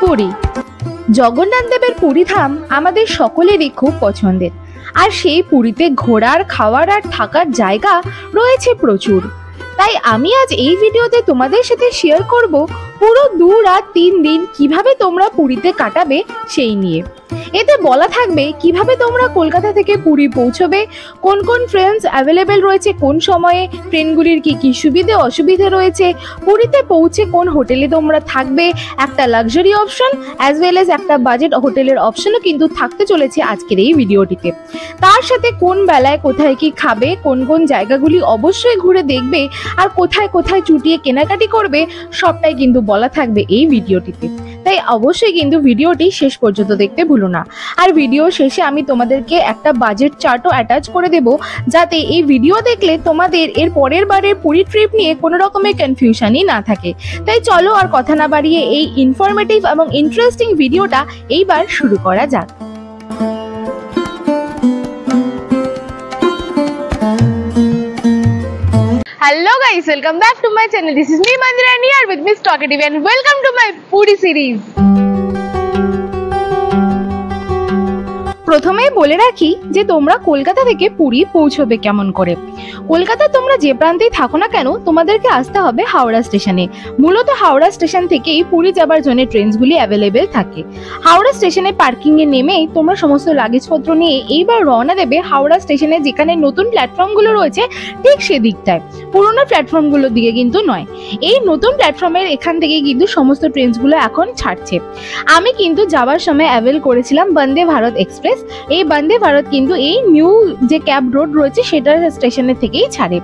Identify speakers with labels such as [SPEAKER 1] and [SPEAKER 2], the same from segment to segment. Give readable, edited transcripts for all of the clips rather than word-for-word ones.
[SPEAKER 1] পুরী। জগন্নাথ দেবের পুরী ধাম আমাদের সকলেরই খুব পছন্দের, আর সেই পুরীতে ঘোরার, খাওয়ার আর থাকার জায়গা রয়েছে প্রচুর। তাই আমি আজ এই ভিডিওতে তোমাদের সাথে শেয়ার করব পুরো 2 রাত 3 দিন কিভাবে তোমরা পুরীতে কাটাবে সেই নিয়ে। এতে বলা থাকবে কিভাবে তোমরা কলকাতা থেকে পুরী পৌঁছবে, কোন কোন ট্রেনস অ্যাভেলেবেল রয়েছে, কোন সময়ে ট্রেনগুলির কি কি সুবিধে অসুবিধে রয়েছে, পুরীতে পৌঁছে কোন হোটেলে তোমরা থাকবে, একটা luxury option as well as একটা বাজেট হোটেলের অপশনও কিন্তু থাকতে চলেছে আজকের এই ভিডিওটিতে। তার সাথে কোন বেলায় কোথায় কি খাবে, কোন কোন জায়গাগুলি অবশ্যই ঘুরে দেখবে, আর কোথায় কোথায় চুটিয়ে কেনাকাটি করবে, সবটাই কিন্তু বলা থাকবে এই ভিডিওটিতে। তাই অবশ্যই কিন্তু ভিডিওটি শেষ পর্যন্ত দেখতে ভুলো না। আর ভিডিও শেষে আমি তোমাদেরকে একটা বাজেট চার্টও অ্যাটাচ করে দেব, যাতে এই ভিডিও দেখলে তোমাদের এর পরের বারের পুরী ট্রিপ নিয়ে কোনো রকমের কনফিউশনই না থাকে। তাই চলো আর কথা না বাড়িয়ে এই ইনফরমেটিভ এবং ইন্টারেস্টিং ভিডিওটা এইবার শুরু করা যাক। Hello guys, welcome back to my channel. This is me Mandira and here with Miss Talkative and welcome to my Puri series. প্রথমেই বলে রাখি যে তোমরা কলকাতা থেকে পুরী পৌঁছবে কেমন করে। কলকাতা তোমরা যে প্রান্তেই থাকো না কেন, তোমাদেরকে আসতে হবে হাওড়া স্টেশনে। মূলত হাওড়া স্টেশন থেকেই পুরী যাবার জন্য ট্রেনগুলি অ্যাভেলেবেল থাকে। হাওড়া স্টেশনে পার্কিং এ নেমেই তোমরা সমস্ত লাগেজপত্র নিয়ে এইবার রওনা দেবে হাওড়া স্টেশনে, যেখানে নতুন প্ল্যাটফর্মগুলো রয়েছে ঠিক সেদিকটায়, পুরোনো প্ল্যাটফর্মগুলোর দিকে কিন্তু নয়। এই নতুন প্ল্যাটফর্মের এখান থেকে কিন্তু সমস্ত ট্রেনগুলো এখন ছাড়ছে। আমি কিন্তু যাওয়ার সময় অ্যাভেল করেছিলাম বন্দে ভারত এক্সপ্রেস। এই বন্দে ভারত কিন্তু এই নিউ যে ক্যাব রোড রয়েছে সেটার স্টেশনের থেকেই ছাড়ে।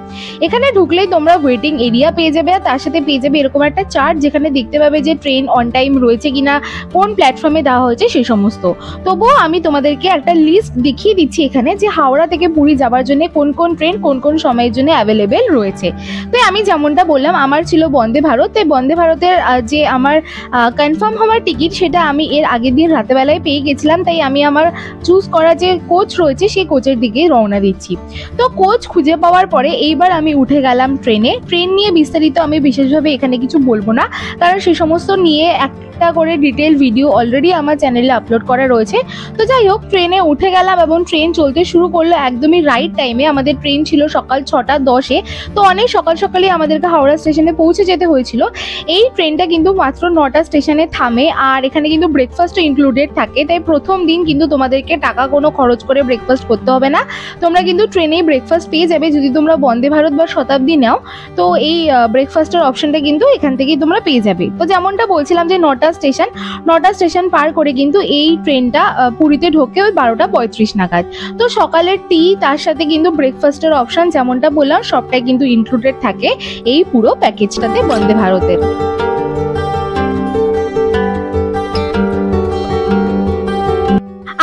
[SPEAKER 1] এখানে ঢুকলেই তোমরা ওয়েটিং এরিয়া পেয়ে যাবে, আর তার সাথে পেয়ে যাবে এরকম একটা চার্ট যেখানে দেখতে পাবে যে ট্রেন অন টাইম রয়েছে কিনা, কোন প্ল্যাটফর্মে দেওয়া হয়েছে সেই সমস্ত। তবুও আমি তোমাদেরকে একটা লিস্ট দেখিয়ে দিচ্ছি এখানে যে হাওড়া থেকে পুরী যাওয়ার জন্য কোন কোন ট্রেন কোন কোন সময়ের জন্য অ্যাভেলেবেল রয়েছে। তো আমি যেমনটা বললাম আমার ছিল বন্দে ভারত। তাই বন্দে ভারতের যে আমার কনফার্ম হওয়ার টিকিট সেটা আমি এর আগের দিন রাতেবেলায় পেয়ে গেছিলাম। তাই আমি আমার চুজ করা যে কোচ রয়েছে সেই কোচের দিকে রওনা দিচ্ছি। তো কোচ খুঁজে পাওয়ার পরে এইবার আমি উঠে গেলাম ট্রেনে। ট্রেন নিয়ে বিস্তারিত আমি বিশেষভাবে এখানে কিছু বলবো না, কারণ সেই সমস্ত নিয়ে একটা করে ডিটেল ভিডিও অলরেডি আমার চ্যানেলে আপলোড করা রয়েছে। তো যাই হোক, ট্রেনে উঠে গেলাম এবং ট্রেন চলতে শুরু করলো একদমই রাইট টাইমে। আমাদের ট্রেন ছিল সকাল 6:10-এ, তো অনেক সকাল সকালই আমাদেরকে হাওড়া স্টেশনে পৌঁছে যেতে হয়েছিল। এই ট্রেনটা কিন্তু মাত্র 9টা স্টেশনে থামে, আর এখানে কিন্তু ব্রেকফাস্টও ইনক্লুডেড থাকে। তাই প্রথম দিন কিন্তু তোমাদেরকে টাকা কোনো খরচ করে ব্রেকফাস্ট করতে হবে না, তোমরা কিন্তু ট্রেনেই ব্রেকফাস্ট পেয়ে যাবে। যদি তোমরা বন্দে ভারত বা শতাব্দী নাও তো এই ব্রেকফাস্টের অপশনটা কিন্তু এখান থেকেই তোমরা পেয়ে যাবে। তো যেমনটা বলছিলাম যে 9টা স্টেশন পার করে কিন্তু এই ট্রেনটা পুরীতে ঢোকে ওই 12:35 নাগাদ। তো সকালের টি তার সাথে কিন্তু ব্রেকফাস্টের অপশন যেমনটা বললাম সবটাই কিন্তু ইনক্লুডেড থাকে এই পুরো প্যাকেজটাতে বন্দে ভারতের।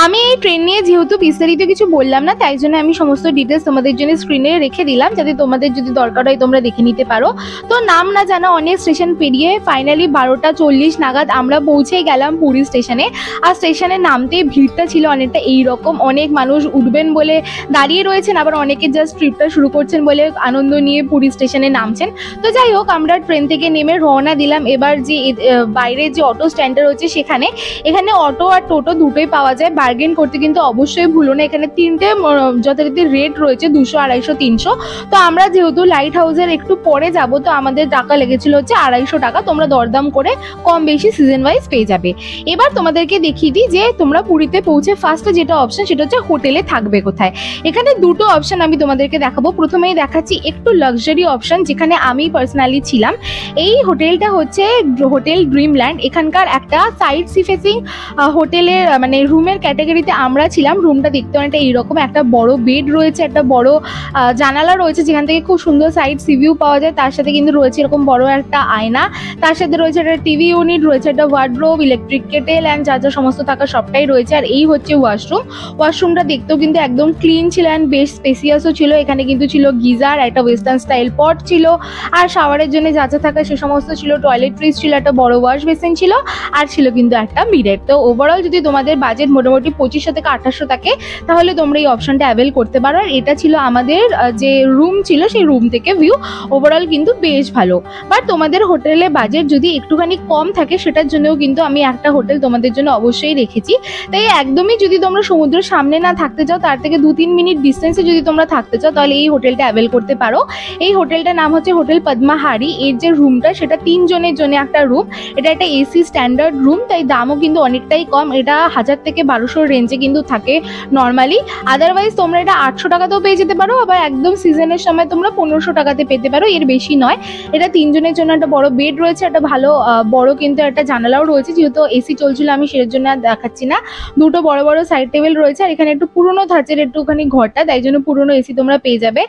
[SPEAKER 1] আমি এই ট্রেন নিয়ে যেহেতু বিস্তারিত কিছু বললাম না, তাই জন্য আমি সমস্ত ডিটেলস তোমাদের জন্য স্ক্রিনে রেখে দিলাম, যাতে তোমাদের যদি দরকার হয় তোমরা দেখে নিতে পারো। তো নাম না জানা অনেক স্টেশন পেরিয়ে ফাইনালি 12:40 নাগাদ আমরা পৌঁছে গেলাম পুরী স্টেশনে। আর স্টেশনে নামতেই ভিড়টা ছিল অনেকটা এইরকম, অনেক মানুষ উঠবেন বলে দাঁড়িয়ে রয়েছেন, আবার অনেকে জাস্ট ট্রিপটা শুরু করছেন বলে আনন্দ নিয়ে পুরী স্টেশনে নামছেন। তো যাই হোক, আমরা ট্রেন থেকে নেমে রওনা দিলাম। এবার যে বাইরে যে অটো স্ট্যান্ডটা রয়েছে সেখানে, এখানে অটো আর টোটো দুটোই পাওয়া যায়। বার্গেন করতে কিন্তু অবশ্যই ভুলো না। এখানে 3টে যথারীতি রেট রয়েছে, 200, 250, 300। তো আমরা যেহেতু লাইট হাউসের একটু পরে যাব, তো আমাদের টাকা লেগেছিল হচ্ছে 250 টাকা। তোমরা দরদাম করে কম বেশি সিজন ওয়াইজ পেয়ে যাবে। এবার তোমাদেরকে দেখিয়ে দিই যে তোমরা পুরীতে পৌঁছে ফার্স্টে যেটা অপশন সেটা হচ্ছে হোটেলে থাকবে কোথায়। এখানে দুটো অপশন আমি তোমাদেরকে দেখাবো। প্রথমেই দেখাচ্ছি একটু লাক্সারি অপশন, যেখানে আমি পার্সোনালি ছিলাম। এই হোটেলটা হচ্ছে হোটেল ড্রিমল্যান্ড। এখানকার একটা সাইড সি ফেসিং হোটেলের মানে রুমের ক্যাটাগরিতে আমরা ছিলাম। রুমটা দেখতে অনেকটা এইরকম, একটা বড় বেড রয়েছে, একটা বড় জানালা রয়েছে যেখান থেকে খুব সুন্দর সাইড সি ভিউ পাওয়া যায়। তার সাথে কিন্তু রয়েছে এরকম বড় একটা আয়না, তার সাথে রয়েছে একটা টিভি ইউনিট, রয়েছে একটা ওয়ার্ডরোব, ইলেকট্রিক কেটেল অ্যান্ড যা যা সমস্ত থাকা সবটাই রয়েছে। আর এই হচ্ছে ওয়াশরুমটা দেখতেও কিন্তু একদম ক্লিন ছিল অ্যান্ড বেশ স্পেসিয়াসও ছিল। এখানে কিন্তু ছিল গিজার, একটা ওয়েস্টার্ন স্টাইল পট ছিল, আর শাওয়ারের জন্য যা যা থাকা সে সমস্ত ছিল। টয়লেট্রিজ ছিল, একটা বড় ওয়াশ বেসিন ছিল, আর ছিল কিন্তু একটা মিরর। তো ওভারঅল যদি তোমাদের বাজেট মোটামুটি 2500 থেকে 2800 থাকে, তাহলে তোমরা এই অপশনটা অ্যাভেল করতে পারো। আর এটা ছিল আমাদের যে রুম ছিল, সেই রুম থেকে ভিউ ওভারঅল কিন্তু বেশ ভালো। বাট তোমাদের হোটেলে বাজেট যদি একটুখানি কম থাকে, সেটার জন্যও কিন্তু আমি একটা হোটেল তোমাদের জন্য অবশ্যই রেখেছি। তাই একদমই যদি তোমরা সমুদ্রের সামনে না থাকতে চাও, তার থেকে 2-3 মিনিট ডিস্টেন্সে যদি তোমরা থাকতে চাও, তাহলে এই হোটেলটা অ্যাভেল করতে পারো। এই হোটেলটার নাম হচ্ছে হোটেল পদ্মাহারি। এর যে রুমটা, সেটা 3 জনের জন্য একটা রুম। এটা একটা এসি স্ট্যান্ডার্ড রুম, তাই দামও কিন্তু অনেকটাই কম। এটা 1000 থেকে 1200 রেঞ্জে কিন্তু থাকে নর্মালি। আদারওয়াইজ তোমরা এটা 800 টাকাতেও পেয়ে যেতে পারো, আবার একদম সিজনের সময় তোমরা 1500 টাকাতে পেতে পারো, এর বেশি নয়। এটা 3 জনের জন্য একটা বড় বেড রয়েছে, একটা ভালো বড় কিন্তু একটা জানালাও রয়েছে। যেহেতু এসি চলছিল, আমি সেটার জন্য আর দেখাচ্ছি না। দুটো বড় বড় সাইড টেবিল রয়েছে, আর এখানে একটু পুরনো ধাঁচের একটুখানি ঘরটা, তাই জন্য পুরনো এসি তোমরা পেয়ে যাবে।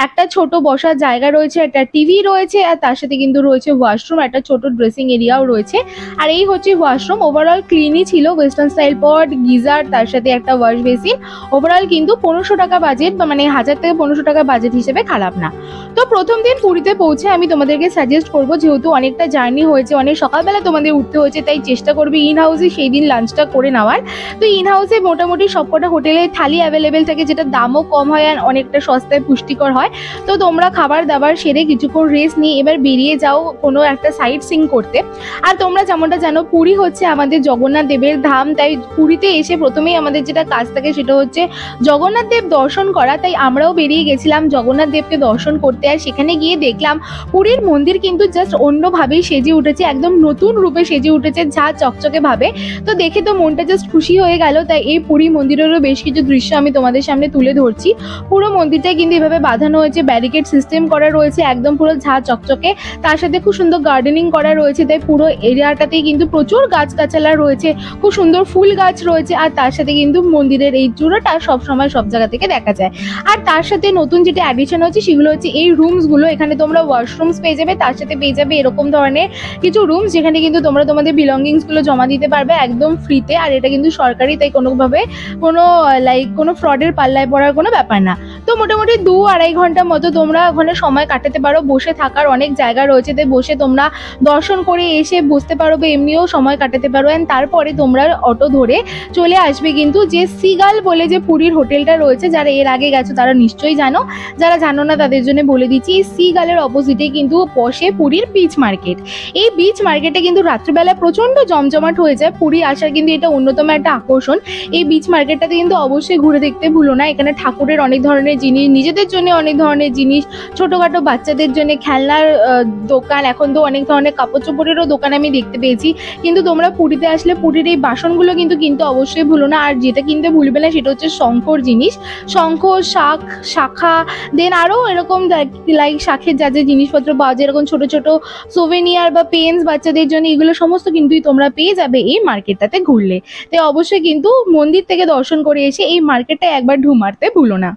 [SPEAKER 1] একটা ছোট বসার জায়গা রয়েছে, একটা টিভি রয়েছে, আর তার সাথে কিন্তু রয়েছে ওয়াশরুম, একটা ছোট ড্রেসিং এরিয়াও রয়েছে। আর এই হচ্ছে ওয়াশরুম। ওভারঅল ক্লিনই ছিল, ওয়েস্টার্ন স্টাইল পট, গিজার, তার সাথে একটা ওয়াশ বেসিন। ওভারঅল কিন্তু 1500 টাকা বাজেট, মানে 1000 থেকে 1500 টাকা বাজেট হিসেবে খারাপ না। তো প্রথম দিন পুরীতে পৌঁছে আমি তোমাদেরকে সাজেস্ট করবো, যেহেতু অনেকটা জার্নি হয়েছে, অনেক সকালবেলা তোমাদের উঠতে হয়েছে, তাই চেষ্টা করবে ইন হাউসে সেই দিন লাঞ্চটা করে নেওয়ার। তো ইন হাউসে মোটামুটি সবকটা হোটেলে থালি অ্যাভেলেবেল থাকে, যেটা দামও কম হয় আর অনেকটা সস্তায় পুষ্টিকর হয়। তো তোমরা খাবার দাবার সেরে কিছুক্ষণ রেস্ট নিয়ে এবার বেরিয়ে যাও কোনো একটা সাইট সিং করতে। আর তোমরা যেমনটা জানো, পুরী হচ্ছে আমাদের জগন্নাথ দেবের ধাম, তাই পুরীতে এসে প্রথমেই আমাদের যেটা কাজ থাকে সেটা হচ্ছে জগন্নাথ দেব দর্শন করা। তাই আমরাও বেরিয়ে গেছিলাম জগন্নাথ দেবকে দর্শন করতে। আর সেখানে গিয়ে দেখলাম পুরীর মন্দির কিন্তু জাস্ট অন্যভাবেই সেজে উঠেছে, একদম নতুন রূপে সেজে উঠেছে, ঝা চকচকে ভাবে। তো দেখে তো মনটা জাস্ট খুশি হয়ে গেল। তাই এই পুরী মন্দিরেরও বেশ কিছু দৃশ্য আমি তোমাদের সামনে তুলে ধরছি। পুরো মন্দিরটা কিন্তু এভাবে বাঁধানো হয়েছে, ব্যারিকেড সিস্টেম করা রয়েছে, একদম পুরো ঝা চকচকে, তার সাথে খুব সুন্দর গার্ডেনিং করা রয়েছে। তাই পুরো এরিয়াটাতেই কিন্তু প্রচুর গাছগাছালা রয়েছে, খুব সুন্দর ফুল গাছ রয়েছে। আর তার সাথে কিন্তু মন্দিরের এই চূড়াটা সবসময় সব জায়গা থেকে দেখা যায়। আর তার সাথে নতুন যেটা অ্যাডিশন হচ্ছে সেগুলো হচ্ছে এই রুমসগুলো। এখানে তোমরা ওয়াশরুমস পেয়ে যাবে, তার সাথে পেয়ে যাবে এরকম ধরনের কিছু রুমস, যেখানে কিন্তু তোমরা তোমাদের বিলঙ্গিংসগুলো জমা দিতে পারবে একদম ফ্রিতে। আর এটা কিন্তু সরকারি, তাই কোনোভাবে কোনো ফ্রডের পাল্লায় পড়ার কোনো ব্যাপার না। তো মোটামুটি 2-2.5 ঘন্টা মতো তোমরা ওখানে সময় কাটাতে পারো। বসে থাকার অনেক জায়গা রয়েছে, তাই বসে তোমরা দর্শন করে এসে বসতে পারো বা এমনিও সময় কাটাতে পারো। অ্যান্ড তারপরে তোমরা অটো ধরে চলে আসবে কিন্তু যে সিগাল বলে যে পুরীর হোটেলটা রয়েছে। যারা এর আগে গেছো তারা নিশ্চয়ই জানো, যারা জানো না তাদের জন্য বলে দিচ্ছি। এই সিগালের অপোজিটে কিন্তু বসে পুরীর বিচ মার্কেট। এই বিচ মার্কেটে কিন্তু রাত্রিবেলা প্রচন্ড জমজমাট হয়ে যায়। পুরী আসার কিন্তু এটা অন্যতম একটা আকর্ষণ। এই বিচ মার্কেটটাতে কিন্তু অবশ্যই ঘুরে দেখতে ভুলো না। এখানে ঠাকুরের অনেক ধরনের জিনিস, নিজেদের জন্য অনেক ধরনের জিনিস, ছোটোখাটো বাচ্চাদের জন্য খেলনার দোকান, এখন তো অনেক ধরনের কাপড় চোপড়েরও দোকান আমি দেখতে পেয়েছি। কিন্তু তোমরা পুরীতে আসলে পুরীর এই বাসনগুলো কিন্তু কিনতে অবশ্যই ভুলো না। আর যেটা কিনতে ভুলবে না সেটা হচ্ছে শঙ্খর জিনিস, শঙ্খ, শাখা, দেন আরও এরকম লাইক শাখের যা যে জিনিসপত্র পাওয়া যায়, এরকম ছোট ছোট সোভেনিয়ার বা পেন্স বাচ্চাদের জন্য, এগুলো সমস্ত কিন্তু তোমরা পেয়ে যাবে এই মার্কেটটাতে ঘুরলে। তাই অবশ্যই কিন্তু মন্দির থেকে দর্শন করে এসে এই মার্কেটটা একবার ঢু মারতে ভুলো না।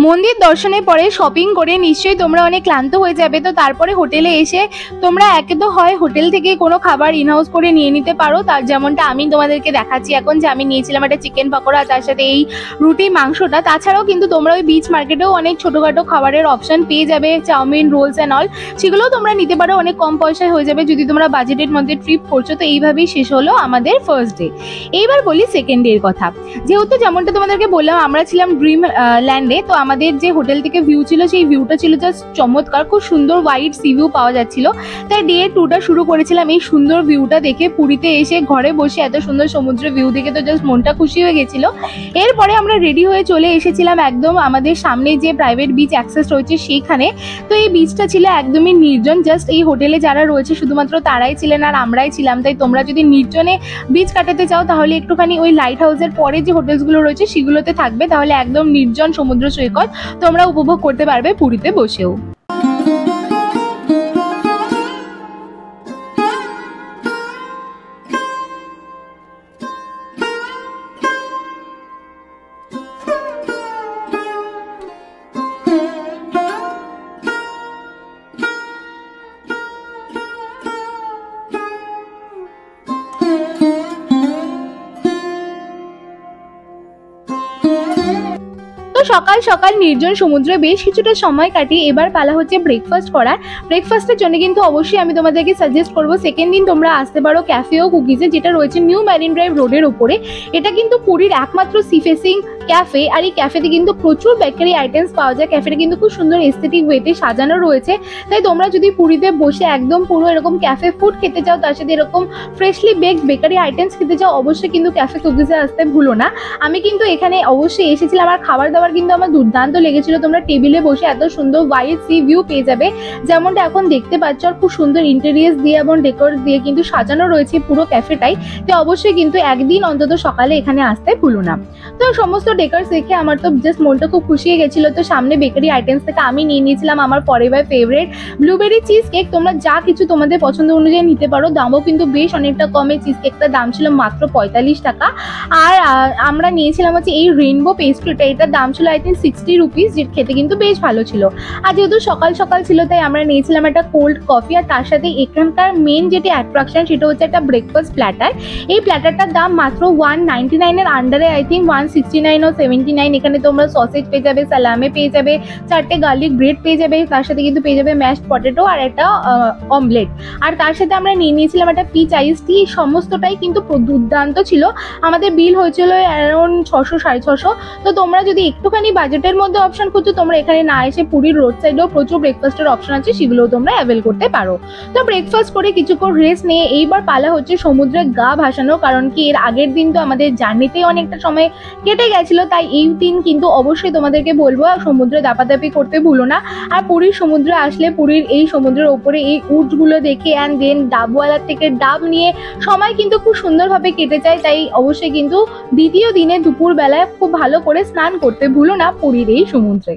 [SPEAKER 1] মন্দির দর্শনের পরে শপিং করে নিশ্চয়ই তোমরা অনেক ক্লান্ত হয়ে যাবে। তো তারপরে হোটেলে এসে তোমরা একে তো হয় হোটেল থেকে কোনো খাবার ইনহাউস করে নিয়ে নিতে পারো, তার যেমনটা আমি তোমাদেরকে দেখাচ্ছি এখন, যে আমি নিয়েছিলাম একটা চিকেন পকোড়া, তার সাথে এই রুটি মাংসটা। তাছাড়াও কিন্তু তোমরা ওই বিচ মার্কেটেও অনেক ছোটোখাটো খাবারের অপশন পেয়ে যাবে, চাউমিন, রোলস অ্যান্ড অল, সেগুলোও তোমরা নিতে পারো। অনেক কম পয়সায় হয়ে যাবে যদি তোমরা বাজেটের মধ্যে ট্রিপ করছো। তো এইভাবেই শেষ হলো আমাদের ফার্স্ট ডে। এইবার বলি সেকেন্ড ডের কথা। যেহেতু যেমনটা তোমাদেরকে বললাম আমরা ছিলাম ড্রিম ল্যান্ডে, তো আমাদের যে হোটেল থেকে ভিউ ছিল সেই ভিউটা ছিল জাস্ট চমৎকার, খুব সুন্দর ওয়াইড সি ভিউ পাওয়া যাচ্ছিল। তাই ডে 2টা শুরু করেছিলাম এই সুন্দর ভিউটা দেখে। পুরীতে এসে ঘরে বসে এত সুন্দর সমুদ্রের ভিউ দেখে তো জাস্ট মনটা খুশি হয়ে গেছিল। এরপরে আমরা রেডি হয়ে চলে এসেছিলাম একদম আমাদের সামনে যে প্রাইভেট বিচ অ্যাক্সেস রয়েছে সেইখানে। তো এই বিচটা ছিল একদমই নির্জন, জাস্ট এই হোটেলে যারা রয়েছে শুধুমাত্র তারাই ছিলেন আর আমরাই ছিলাম। তাই তোমরা যদি নির্জনে বিচ কাটাতে চাও তাহলে একটুখানি ওই লাইট হাউসের পরে যে হোটেলসগুলো রয়েছে সেগুলোতে থাকবে, তাহলে একদম নির্জন সমুদ্র সৈকত তোমরা উপভোগ করতে পারবে পুরীতে বসেও। সকাল সকাল নির্জন সমুদ্রে বেশ কিছুটা সময় কাটিয়ে এবার পালা হচ্ছে ব্রেকফাস্ট করার। ব্রেকফাস্টের জন্য কিন্তু অবশ্যই আমি তোমাদেরকে সাজেস্ট করবো সেকেন্ড দিন তোমরা আসতে পারো ক্যাফে ও কুকিজে, যেটা রয়েছে নিউ মেরিন ড্রাইভ রোডের উপরে। এটা কিন্তু পুরীর একমাত্র সি ফেসিং ক্যাফে, আর এই ক্যাফেতে কিন্তু প্রচুর বেকারি আইটেমস পাওয়া যায়। ক্যাফেটা কিন্তু খুব সুন্দর এস্থেটিক ওয়েতে সাজানো রয়েছে, তাই তোমরা যদি পুরীতে বসে একদম পুরো এরকম ক্যাফে ফুড খেতে চাও, তার সাথে এরকম ফ্রেশলি বেকড বেকারি আইটেমস খেতে চাও, অবশ্যই কিন্তু ক্যাফে কুকিজে আসতে ভুলো না। আমি কিন্তু এখানে অবশ্যই এসেছিলাম, আর খাবার দাবার কিন্তু আমার দুর্দান্ত লেগেছিল। তোমরা টেবিলে বসে এত সুন্দর ওয়াইড সি ভিউ পেয়ে যাবে, যেমনটা এখন দেখতে পাচ্ছ, আর খুব সুন্দর ইন্টেরিয়ার্স দিয়ে এবং ডেকোর দিয়ে কিন্তু সাজানো রয়েছে পুরো ক্যাফেটাই। তো অবশ্যই কিন্তু একদিন অন্তত সকালে এখানে আসতে ভুলো না। তো সমস্ত ডেকোরস দেখে আমার তো জাস্ট মনটা খুব খুশি হয়ে গেছিলো। তো সামনে বেকারি আইটেমস থেকে আমি নিয়ে নিয়েছিলাম আমার forever favourite blueberry cheese cake. তোমরা যা কিছু তোমাদের পছন্দ অনুযায়ী নিতে পারো, দামও কিন্তু বেশ অনেকটা কমে। চিজ কেকটার দাম ছিল মাত্র 45 টাকা। আর আমরা নিয়েছিলাম হচ্ছে এই রেইনবো পেস্ট্রিটা, এটার দাম ছিল আই থিঙ্ক 60 রুপিস, যেটা খেতে কিন্তু বেশ ভালো ছিল। আর যেহেতু সকাল সকাল ছিল তাই আমরা নিয়েছিলাম একটা কোল্ড কফি, আর তার সাথে এখানকার মেন যেটি অ্যাট্রাকশন সেটা হচ্ছে একটা ব্রেকফাস্ট প্ল্যাটার। এই প্ল্যাটারটার দাম মাত্র 199 এর আন্ডারে, আই থিঙ্ক 169 ও 79। এখানে তোমরা সসেজ পেয়ে যাবে, সালামে পেয়ে যাবে, 4টে গার্লিক ব্রেড পেয়ে যাবে, তার সাথে কিন্তু পেয়ে যাবে ম্যাশড পটেটো আর একটা অমলেট। আর তার সাথে আমরা নিয়ে নিয়েছিলাম একটা পিচ আইস টি। সমস্তটাই কিন্তু দুর্দান্ত ছিল। আমাদের বিল হয়েছিল অ্যারাউন্ড 600-650। তো তোমরা যদি একটুখানি বাজেটের মধ্যে অপশন খুঁজছো, তোমরা এখানে না এসে পুরীর রোড সাইডেও প্রচুর ব্রেকফাস্টের অপশন আছে, সেগুলোও তোমরা অ্যাভেল করতে পারো। তো ব্রেকফাস্ট করে কিছুক্ষণ রেস্ট নিয়ে এইবার পালা হচ্ছে সমুদ্রে গা ভাসানো, কারণ কি এর আগের দিন তো আমাদের জার্নিতেই অনেকটা সময় কেটে গেছিল, তাই এই দিন কিন্তু অবশ্যই তোমাদেরকে বলবো সমুদ্রে দাপাদাপি করতে ভুলো না। আর পুরীর সমুদ্রে আসলে পুরীর এই সমুদ্রের ওপরে এই উটগুলো দেখে অ্যান্ড দেন ডাবওয়ালার থেকে ডাব নিয়ে সময় কিন্তু খুব সুন্দরভাবে কেটে যায়। তাই অবশ্যই কিন্তু দ্বিতীয় দিনে দুপুর বেলায় খুব ভালো করে স্নান করতে ভুলো না পুরীর এই সমুদ্রে।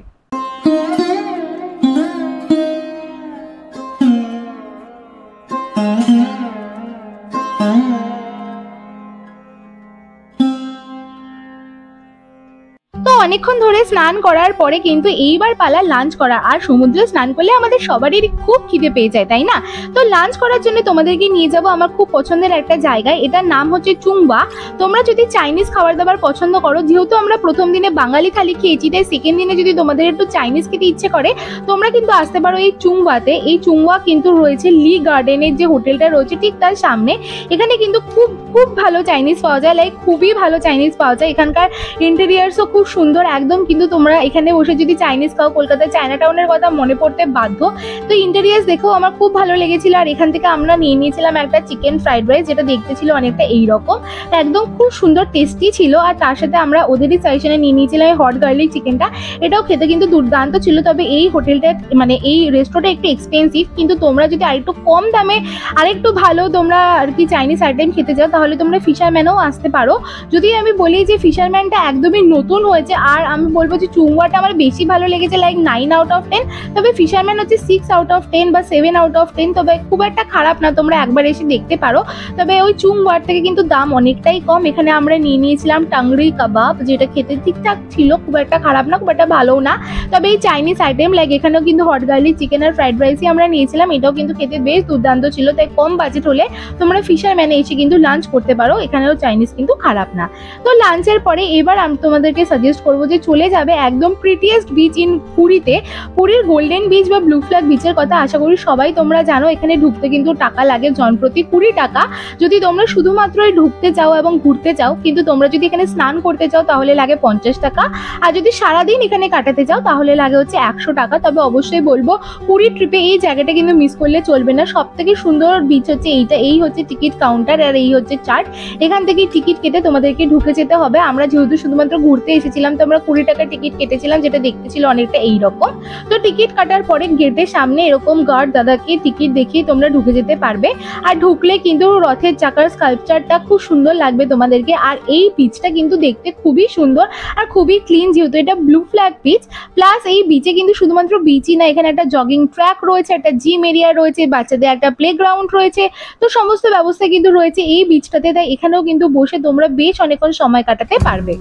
[SPEAKER 1] তো অনেকক্ষণ ধরে স্নান করার পরে কিন্তু এইবার পালা লাঞ্চ করা। আর সমুদ্রে স্নান করলে আমাদের সবারই খুব খিদে পেয়ে যায়, তাই না? তো লাঞ্চ করার জন্য তোমাদেরকে নিয়ে যাব আমার খুব পছন্দের একটা জায়গায়, এটার নাম হচ্ছে চুংবা। তোমরা যদি চাইনিজ খাবার দাবার পছন্দ করো, যেহেতু আমরা প্রথম দিনে বাঙালি থালি খেয়েছি, তাই সেকেন্ড দিনে যদি তোমাদের একটু চাইনিজ খেতে ইচ্ছে করে, তোমরা কিন্তু আসতে পারো এই চুংবাতে। এই চুংবা কিন্তু রয়েছে লি গার্ডেনের যে হোটেলটা রয়েছে ঠিক তার সামনে। এখানে কিন্তু খুব খুব ভালো চাইনিজ পাওয়া যায়, লাইক খুবই ভালো চাইনিজ পাওয়া যায়। এখানকার ইন্টেরিয়ার্সও খুব সুন্দর একদম, কিন্তু তোমরা এখানে বসে যদি চাইনিজ খাও, কলকাতার চায়না টাউনের কথা মনে পড়তে বাধ্য। তো ইন্টেরিয়ার্স দেখেও আমার খুব ভালো লেগেছিল। আর এখান থেকে আমরা নিয়ে নিয়েছিলাম একটা চিকেন ফ্রাইড রাইস, যেটা দেখতে ছিল অনেকটা এইরকম, একদম খুব সুন্দর টেস্টি ছিল। আর তার সাথে আমরা ওদেরই সাজেশনে নিয়ে নিয়েছিলাম এই হট গার্লিক চিকেনটা, এটাও খেতে কিন্তু দুর্দান্ত ছিল। তবে এই হোটেলটা মানে এই রেস্টুরেন্টটা একটু এক্সপেন্সিভ, কিন্তু তোমরা যদি আরেকটু কম দামে আরেকটু ভালো তোমরা আর কি চাইনিজ আইটেম খেতে চাও, তাহলে তোমরা ফিশারম্যানও আসতে পারো। যদি আমি বলি যে ফিশারম্যানটা একদমই নতুন হয়েছে, আর আমি বলবো যে চুংবাটা আমার বেশি ভালো লেগেছে, লাইক 9 আউট অফ 10। তবে ফিশারম্যান হচ্ছে 6 আউট অফ 10 বা 7 আউট অফ 10। তবে খুব একটা খারাপ না, তোমরা একবার এসে দেখতে পারো। তবে ওই চুংবার থেকে কিন্তু দাম অনেকটাই কম। এখানে আমরা নিয়ে নিয়েছিলাম টাংরি কাবাব, যেটা খেতে ঠিকঠাক ছিল, খুব একটা খারাপ না, খুব একটা ভালোও না। তবে এই চাইনিজ আইটেম লাইক এখানেও কিন্তু হট গার্লিক চিকেন আর ফ্রাইড রাইসই আমরা নিয়েছিলাম, এটাও কিন্তু খেতে বেশ দুর্দান্ত ছিল। তাই কম বাজেট হলে তোমরা ফিশারম্যানে এসে কিন্তু লাঞ্চ করতে পারো, এখানেও চাইনিজ কিন্তু খারাপ না। তো লাঞ্চের পরে এবার আমি তোমাদেরকে সাজেস্ট করবো যে চলে যাবে একদম প্রিটিয়েস্ট বিচ ইন পুরীতে। পুরীর গোল্ডেন বিচ বা ব্লু ফ্ল্যাগ বিচের কথা আশা করি সবাই তোমরা জানো। এখানে ঢুকতে কিন্তু টাকা লাগে জনপ্রতি 20 টাকা। যদি তোমরা শুধুমাত্রই ঢুকতে চাও এবং ঘুরতে চাও, কিন্তু তোমরা যদি এখানে স্নান করতে চাও তাহলে লাগে 50 টাকা। আর যদি সারাদিন এখানে কাটাতে চাও তাহলে লাগে হচ্ছে 100 টাকা। তবে অবশ্যই বলবো পুরী ট্রিপে এই জায়গাটা কিন্তু মিস করলে চলবে না। সব থেকে সুন্দর বিচ হচ্ছে এইটা, এই হচ্ছে টিকিট কাউন্টার আর এই হচ্ছে চার্ট। এখান থেকে টিকিট কেটে তোমাদেরকে ঢুকে যেতে হবে। আমরা যেহেতু শুধুমাত্র ঘুরতে এসেছিলাম, তো আমরা 20 টাকার টিকিট কেটেছিলাম, যেটা দেখতে ছিল অনেকটা এইরকম। তো টিকিট কাটার পরে গেটের সামনে এরকম গার্ড দাদাকে টিকিট দেখিয়ে তোমরা ঢুকে যেতে পারবে। আর ঢুকলে কিন্তু রথের চাকার স্কাল্পচারটা খুব সুন্দর লাগবে তোমাদেরকে। আর এই বিচটা কিন্তু দেখতে খুবই সুন্দর আর খুবই ক্লিন, যেহেতু এটা ব্লু ফ্ল্যাগ বিচ। প্লাস এই বিচে কিন্তু শুধুমাত্র বিচই না, এখানে একটা জগিং ট্র্যাক রয়েছে, একটা জিম এরিয়া রয়েছে, বাচ্চাদের একটা প্লে গ্রাউন্ড রয়েছে। তো সমস্ত ব্যবস্থা কিন্তু রয়েছে এই বিচটাতে, তাই এখানেও কিন্তু বসে তোমরা বেশ অনেকক্ষণ সময় কাটাতে পারবে।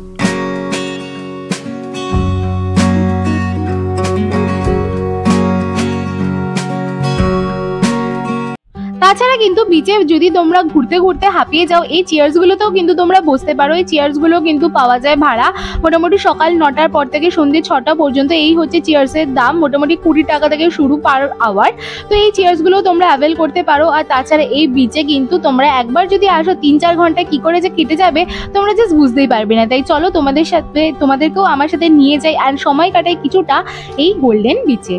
[SPEAKER 1] তাছাড়া কিন্তু বিচে যদি তোমরা ঘুরতে ঘুরতে হাঁপিয়ে যাও, এই চেয়ার্সগুলোতেও কিন্তু তোমরা বসতে পারো। এই চেয়ার্সগুলো কিন্তু পাওয়া যায় ভাড়া মোটামুটি সকাল 9টার পর থেকে সন্ধ্যে 6টা পর্যন্ত। এই হচ্ছে চেয়ার্সের দাম, মোটামুটি 20 টাকা থেকে শুরু পার আওয়ার। তো এই চেয়ার্সগুলো তোমরা অ্যাভেল করতে পারো। আর তাছাড়া এই বিচে কিন্তু তোমরা একবার যদি আসো 3-4 ঘন্টা কি করে যে কেটে যাবে তোমরা জাস্ট বুঝতেই পারবে না। তাই চলো তোমাদেরকেও আমার সাথে নিয়ে যাই আর সময় কাটাই কিছুটা এই গোল্ডেন বিচে।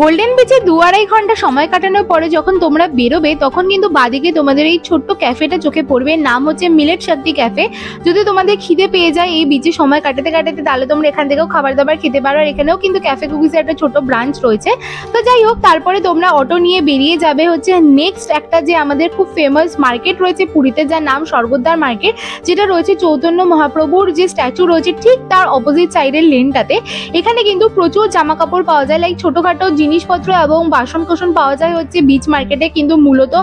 [SPEAKER 1] গোল্ডেন বিচে 2-2.5 ঘন্টা সময় কাটানোর পরে যখন তোমরা বেরোবে তখন কিন্তু বাদিকে তোমাদের এই ছোট্ট ক্যাফেটা চোখে পড়বে, নাম হচ্ছে মিলেট শক্তি ক্যাফে। যদি তোমাদের খিদে পেয়ে যায় এই বিচে সময় কাটাতে কাটাতে তাহলে তোমরা এখান থেকেও খাবার দাবার খেতে পারো। আর এখানেও কিন্তু ক্যাফে কুকিজের একটা ছোট ব্রাঞ্চ রয়েছে। তো যাই হোক, তারপরে তোমরা অটো নিয়ে বেরিয়ে যাবে হচ্ছে নেক্সট একটা যে আমাদের খুব ফেমাস মার্কেট রয়েছে পুরীতে, যার নাম স্বর্গদ্বার মার্কেট, যেটা রয়েছে চৈতন্য মহাপ্রভুর যে স্ট্যাচু রয়েছে ঠিক তার অপোজিট সাইডের লেনটাতে। এখানে কিন্তু প্রচুর জামা কাপড় পাওয়া যায়, লাইক ছোটখাটো জিনিসপত্র এবং বাসন কোসন পাওয়া যায় হচ্ছে বিচ মার্কেটে। কিন্তু মূলত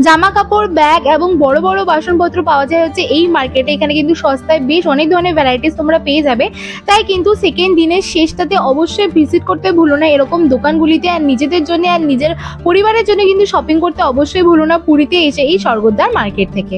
[SPEAKER 1] জামা কাপড়, ব্যাগ এবং বড় বড় বাসনপত্র পাওয়া যায় হচ্ছে এই মার্কেটে। এখানে কিন্তু সস্তায় বেশ অনেক ধরনের ভ্যারাইটিস তোমরা পেয়ে যাবে। তাই কিন্তু সেকেন্ড দিনের শেষটাতে অবশ্যই ভিজিট করতে ভুলো না এরকম দোকানগুলিতে। আর নিজেদের জন্য আর নিজের পরিবারের জন্য কিন্তু শপিং করতে অবশ্যই ভুলো না পুরীতে এসে এই স্বর্গদ্বার মার্কেট থেকে।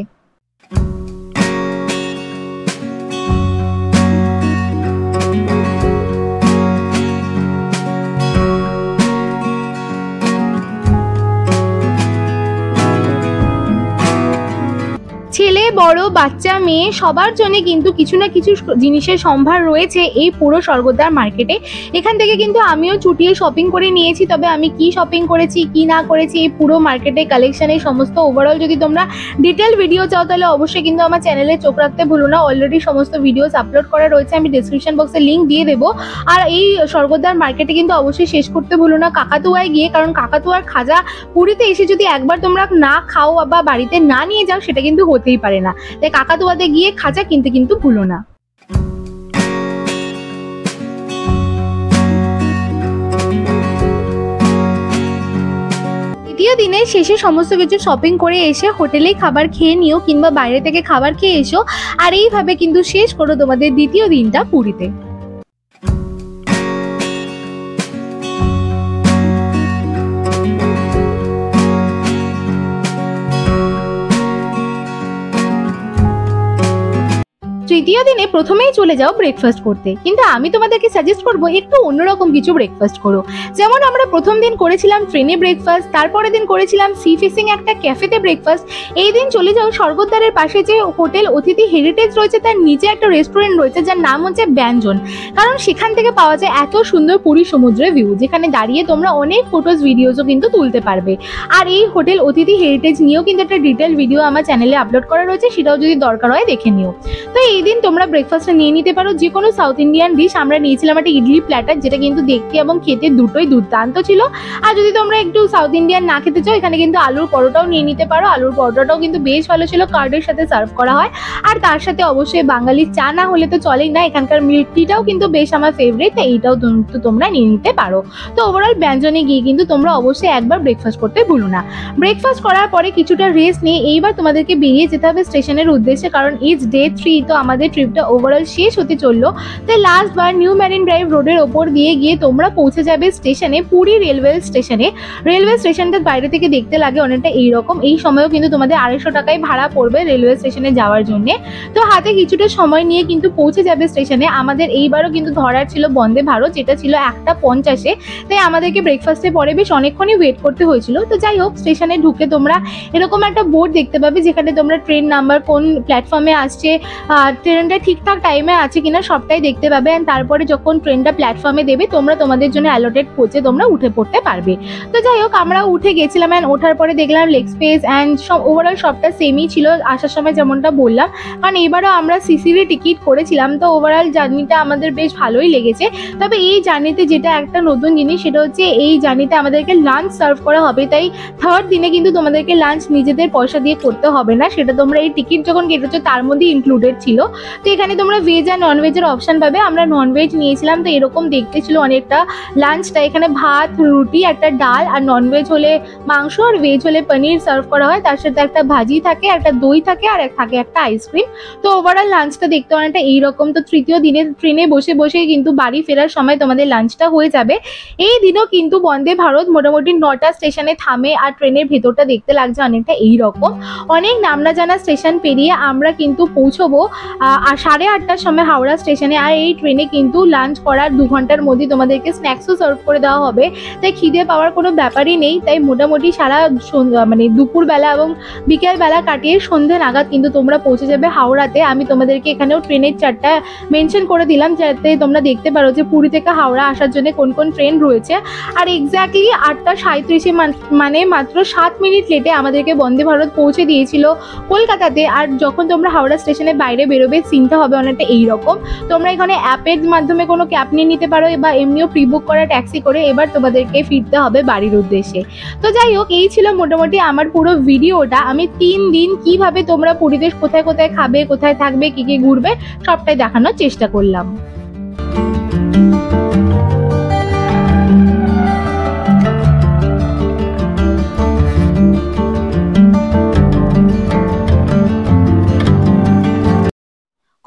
[SPEAKER 1] ছেলে বড় বাচ্চা মেয়ে সবার জন্য কিন্তু কিছু না কিছু জিনিসের সম্ভার রয়েছে এই পুরো স্বর্গদ্বার মার্কেটে। এখান থেকে কিন্তু আমিও চুটিয়ে শপিং করে নিয়েছি, তবে আমি কি শপিং করেছি কি না করেছি এই পুরো মার্কেটে কালেকশনের সমস্ত ওভারঅল যদি তোমরা ডিটেল ভিডিও চাও তাহলে অবশ্যই কিন্তু আমার চ্যানেলে চোখ রাখতে ভুলো না। অলরেডি সমস্ত ভিডিওস আপলোড করা রয়েছে, আমি ডিসক্রিপশন বক্সে লিঙ্ক দিয়ে দেবো। আর এই স্বর্গদ্বার মার্কেটে কিন্তু অবশ্যই শেষ করতে ভুলো না কাকাতুয়ায় গিয়ে, কারণ কাকাতুয়ার খাজা পুরীতে এসে যদি একবার তোমরা না খাও বা বাড়িতে না নিয়ে যাও সেটা কিন্তু হতেই পারে না। তাই কাকাতুয়াতে গিয়ে খাজা কিনতে কিন্তু ভুলো না। দ্বিতীয় দিনের শেষে সমস্ত কিছু শপিং করে এসে হোটেলেই খাবার খেয়ে নিও কিংবা বাইরে থেকে খাবার খেয়ে এসো। আর এইভাবে কিন্তু শেষ করো তোমাদের দ্বিতীয় দিনটা পুরীতে। তৃতীয় দিনে প্রথমেই চলে যাও ব্রেকফাস্ট করতে, কিন্তু আমি তোমাদেরকে সাজেস্ট করবো একটু অন্যরকম কিছু ব্রেকফাস্ট করো। যেমন আমরা প্রথম দিন করেছিলাম ট্রেনে ব্রেকফাস্ট, তারপরের দিন করেছিলাম সি ফিশিং একটা ক্যাফেতে ব্রেকফাস্ট। এই দিন চলে যাও স্বর্গদ্বারের পাশে যে হোটেল অতিথি হেরিটেজ রয়েছে তার নিচে একটা রেস্টুরেন্ট রয়েছে যার নাম হচ্ছে ব্যঞ্জন। কারণ সেখান থেকে পাওয়া যায় এত সুন্দর পুরী সমুদ্রের ভিউ, যেখানে দাঁড়িয়ে তোমরা অনেক ফটোজ ভিডিওসও কিন্তু তুলতে পারবে। আর এই হোটেল অতিথি হেরিটেজ নিয়েও কিন্তু একটা ডিটেল ভিডিও আমার চ্যানেলে আপলোড করা রয়েছে, সেটাও যদি দরকার হয় দেখে নিও। তো এই দিন তোমরা ব্রেকফাস্টে নিয়ে নিতে পারো যে কোনো সাউথ ইন্ডিয়ান ডিশ। আমরা নিয়েছিলাম একটা ইডলি প্ল্যাটার, যেটা কিন্তু দেখতে এবং খেতে দুটোই দুর্দান্ত ছিল। আর যদি তোমরা একটু সাউথ ইন্ডিয়ান না খেতে চাও এখানে কিন্তু আলুর পরোটাও নিয়ে নিতে পারো। আলুর পরোটাটাও কিন্তু বেশ ভালো ছিল, কার্ডের সাথে সার্ভ করা হয়। আর তার সাথে অবশ্যই বাঙালির চা না হলে তো চলেই না, এখানকার মিল্ক টিটাও কিন্তু বেশ আমার ফেভারিট, তাই এইটাও কিন্তু তোমরা নিয়ে নিতে পারো। তো ওভারঅল ব্যঞ্জনে গিয়ে কিন্তু তোমরা অবশ্যই একবার ব্রেকফাস্ট করতে ভুলো না। ব্রেকফাস্ট করার পরে কিছুটা রেস্ট নিয়ে এইবার তোমাদেরকে বেরিয়ে যেতে হবে স্টেশনের উদ্দেশ্যে, কারণ ইটস ডে 3। তো আমাদের ট্রিপটা ওভারঅল শেষ হতে চললো। তাই লাস্ট বার নিউ মেরিন ড্রাইভ রোডের ওপর দিয়ে গিয়ে তোমরা পৌঁছে যাবে স্টেশনে, পুরী রেলওয়ে স্টেশনে। রেলওয়ে স্টেশনটা বাইরে থেকে দেখতে লাগে অনেকটা এইরকম। এই সময়ও কিন্তু তোমাদের 250 টাকায় ভাড়া পড়বে রেলওয়ে স্টেশনে যাওয়ার জন্য। তো হাতে কিছুটা সময় নিয়ে কিন্তু পৌঁছে যাবে স্টেশনে। আমাদের এইবারও কিন্তু ধরার ছিল বন্দে ভারত, যেটা ছিল 1:50-এ। তাই আমাদেরকে ব্রেকফাস্টের পরে বেশ অনেকক্ষণই ওয়েট করতে হয়েছিল। তো যাই হোক, স্টেশনে ঢুকে তোমরা এরকম একটা বোর্ড দেখতে পাবে যেখানে তোমরা ট্রেন নাম্বার, কোন প্ল্যাটফর্মে আসছে ট্রেনটা ঠিকঠাক টাইমে আছে কিনা সবটাই দেখতে পাবে। অ্যান্ড তারপরে যখন ট্রেনটা প্ল্যাটফর্মে দেবে তোমরা তোমাদের জন্য অ্যালোটেড কোচে তোমরা উঠে পড়তে পারবে। তো যাই হোক, আমরা উঠে গেছিলাম অ্যান্ড ওঠার পরে দেখলাম লেগ স্পেস অ্যান্ড সব ওভারঅল সবটা সেমই ছিল আসার সময় যেমনটা বললাম, কারণ এবারও আমরা সিসিভি টিকিট করেছিলাম। তো ওভারঅল জার্নিটা আমাদের বেশ ভালোই লেগেছে। তবে এই জার্নিতে যেটা একটা নতুন জিনিস সেটা হচ্ছে এই জার্নিতে আমাদেরকে লাঞ্চ সার্ভ করা হবে, তাই থার্ড দিনে কিন্তু তোমাদেরকে লাঞ্চ নিজেদের পয়সা দিয়ে করতে হবে না, সেটা তোমরা এই টিকিট যখন কেটেছো তার মধ্যে ইনক্লুডেড ছিল। তো এখানে তোমরা ভেজ আর ননভেজের অপশন পাবে, আমরা ননভেজ নিয়েছিলাম। তো এরকম দেখতে ছিল অনেকটা লাঞ্চটা, এখানে ভাত, রুটি, একটা ডাল, আর ননভেজ হলে মাংস আর ভেজ হলে পনির সার্ভ করা হয়, তার সাথে একটা ভাজি থাকে, একটা দই থাকে, আর থাকে একটা আইসক্রিম। তো ওভারঅল লাঞ্চটা দেখতে অনেকটা এইরকম। তো তৃতীয় দিনে ট্রেনে বসে বসেই কিন্তু বাড়ি ফেরার সময় তোমাদের লাঞ্চটা হয়ে যাবে। এই দিনও কিন্তু বন্দে ভারত মোটামুটি 9টা স্টেশনে থামে, আর ট্রেনের ভেতরটা দেখতে লাগছে অনেকটা এইরকম। অনেক নামনা জানা স্টেশন পেরিয়ে আমরা কিন্তু পৌঁছবো 8:30টার সময় হাওড়া স্টেশনে। আর এই ট্রেনে কিন্তু লাঞ্চ করার 2 ঘন্টার মধ্যে তোমাদেরকে স্ন্যাক্সও সার্ভ করে দেওয়া হবে, তাই খিদে পাওয়ার কোনো ব্যাপারই নেই। তাই মোটামুটি সারা মানে দুপুরবেলা এবং বিকেলবেলা কাটিয়ে সন্ধ্যে নাগাদ কিন্তু তোমরা পৌঁছে যাবে হাওড়াতে। আমি তোমাদেরকে এখানেও ট্রেনের চার্টটা মেনশন করে দিলাম যাতে তোমরা দেখতে পারো যে পুরী থেকে হাওড়া আসার জন্য কোন কোন ট্রেন রয়েছে। আর এক্স্যাক্টলি 8:37 মানে মাত্র 7 মিনিট লেটে আমাদেরকে বন্দে ভারত পৌঁছে দিয়েছিল কলকাতাতে। আর যখন তোমরা হাওড়া স্টেশনের বাইরে বেরোবে সিনটা হবে অনেকটা এইরকম। তোমরা এখানে অ্যাপের মাধ্যমে কোনো ক্যাব নিয়ে নিতে পারো বা এমনিও প্রি বুক করা ট্যাক্সি করে এবার তোমাদেরকে ফিরতে হবে বাড়ির উদ্দেশ্যে। তো যাই হোক, এই ছিল মোটামুটি আমার পুরো ভিডিওটা। আমি 3 দিন কিভাবে তোমরা পুরীতে কোথায় কোথায় খাবে, কোথায় থাকবে, কি কি ঘুরবে সবটাই দেখানোর চেষ্টা করলাম।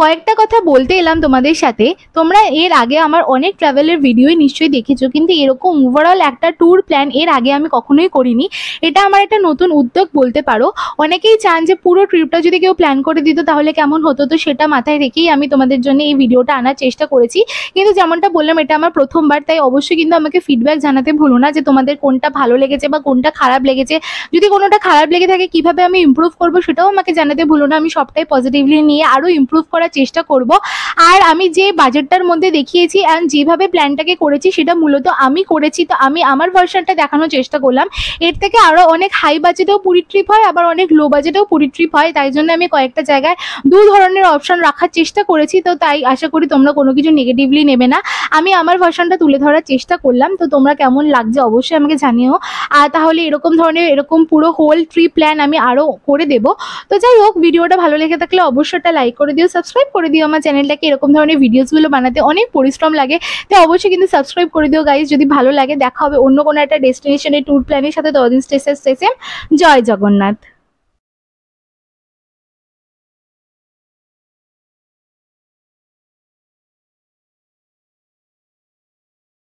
[SPEAKER 1] কয়েকটা কথা বলতে এলাম তোমাদের সাথে। তোমরা এর আগে আমার অনেক ট্রাভেলের ভিডিও নিশ্চয়ই দেখেছো, কিন্তু এরকম ওভারঅল একটা ট্যুর প্ল্যান এর আগে আমি কখনোই করিনি। এটা আমার একটা নতুন উদ্যোগ বলতে পারো। অনেকেই চান যে পুরো ট্রিপটা যদি কেউ প্ল্যান করে দিত তাহলে কেমন হতো, তো সেটা মাথায় রেখেই আমি তোমাদের জন্য এই ভিডিওটা আনার চেষ্টা করেছি। কিন্তু যেমনটা বললাম এটা আমার প্রথমবার, তাই অবশ্যই কিন্তু আমাকে ফিডব্যাক জানাতে ভুলো না যে তোমাদের কোনটা ভালো লেগেছে বা কোনটা খারাপ লেগেছে। যদি কোনোটা খারাপ লেগে থাকে কিভাবে আমি ইমপ্রুভ করবো সেটাও আমাকে জানাতে ভুলো না। আমি সবটাই পজিটিভলি নিয়ে আরও ইমপ্রুভ করার চেষ্টা করব। আর আমি যে বাজেটটার মধ্যে দেখিয়েছি অ্যান্ড যেভাবে প্ল্যানটাকে করেছি সেটা মূলত আমি করেছি, তো আমি আমার ভার্সনটা দেখানোর চেষ্টা করলাম। এর থেকে আরও অনেক হাই বাজেটেও পুরী ট্রিপ হয়, আবার অনেক লো বাজেটেও পুরী ট্রিপ হয়, তাই জন্য আমি কয়েকটা জায়গায় 2 ধরনের অপশন রাখার চেষ্টা করেছি। তো তাই আশা করি তোমরা কোনো কিছু নেগেটিভলি নেবে না। আমি আমার ভার্সনটা তুলে ধরার চেষ্টা করলাম। তো তোমরা কেমন লাগছে অবশ্যই আমাকে জানিও। আর তাহলে এরকম ধরনের এরকম পুরো হোল ট্রিপ প্ল্যান আমি আরও করে দেবো। তো যাই হোক, ভিডিওটা ভালো লেগে থাকলে অবশ্যই একটা লাইক করে দিও, সাবস্ক্রাইব করে দিও। আমার চ্যানেলটাকে এরকম ধরনের ভিডিওসগুলো বানাতে অনেক পরিশ্রম লাগে, তাই অবশ্যই কিন্তু সাবস্ক্রাইব করে দিও গাইজ যদি ভালো লাগে। দেখা হবে অন্য কোনো একটা ডেস্টিনেশনের ট্যুর প্ল্যানের সাথে। ততদিন স্টে সেফ, জয় জগন্নাথ।